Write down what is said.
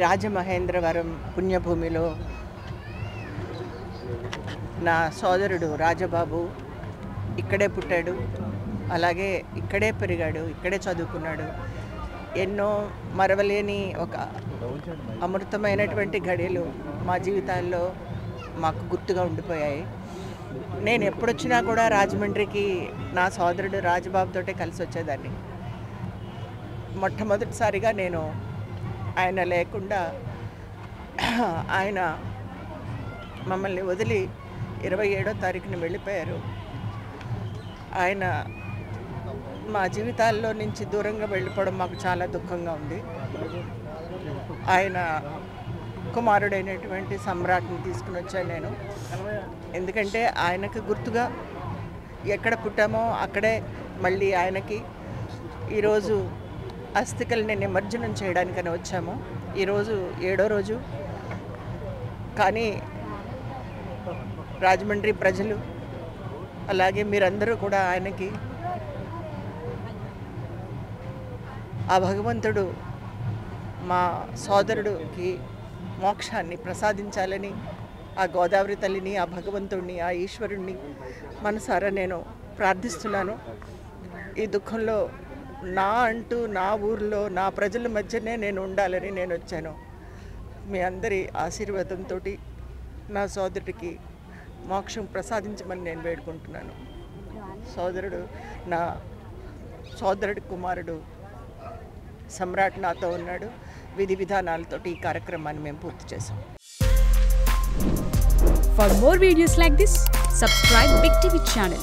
రాజమహేంద్రవరం పుణ్యభూమిలో నా సోదరుడు రాజబాబు ఇక్కడే పుట్టాడు, అలాగే ఇక్కడే పెరిగాడు, ఇక్కడే చదువుకున్నాడు. ఎన్నో మరవలేని ఒక అమృతమైనటువంటి ఘడియలు మా జీవితాల్లో మాకు గుర్తుగా ఉండిపోయాయి. నేను ఎప్పుడొచ్చినా కూడా రాజమండ్రికి నా సోదరుడు రాజబాబుతోటే కలిసి వచ్చేదాన్ని. మొట్టమొదటిసారిగా నేను ఆయన లేకుండా ఆయన మమ్మల్ని వదిలి 27వ తారీఖున వెళ్ళిపోయారు. ఆయన మా జీవితాల్లో నుంచి దూరంగా వెళ్ళిపోవడం మాకు చాలా దుఃఖంగా ఉంది. ఆయన కుమారుడైనటువంటి సమ్రాట్ని తీసుకుని వచ్చాను నేను. ఎందుకంటే ఆయనకు గుర్తుగా ఎక్కడ పుట్టామో అక్కడే మళ్ళీ ఆయనకి ఈరోజు అస్థికల్ని నిమజ్జనం చేయడానికని వచ్చాము. ఈరోజు 7వ రోజు. కానీ రాజమండ్రి ప్రజలు అలాగే మీరందరూ కూడా ఆయనకి ఆ భగవంతుడు మా సోదరుడికి మోక్షాన్ని ప్రసాదించాలని ఆ గోదావరి తల్లిని, ఆ భగవంతుడిని, ఆ ఈశ్వరుణ్ణి మనసారా నేను ప్రార్థిస్తున్నాను. ఈ దుఃఖంలో నా ఊర్లో నా ప్రజల మధ్యనే నేను ఉండాలని నేను వచ్చాను. మీ అందరి ఆశీర్వాదంతో నా సోదరుడికి మోక్షం ప్రసాదించమని నేను వేడుకుంటున్నాను. నా సోదరుడి కుమారుడు సమ్రాట్ నాతో ఉన్నాడు. విధి విధానాలతో ఈ కార్యక్రమాన్ని మేము పూర్తి చేసాం. For more videos like this, subscribe Big TV channel.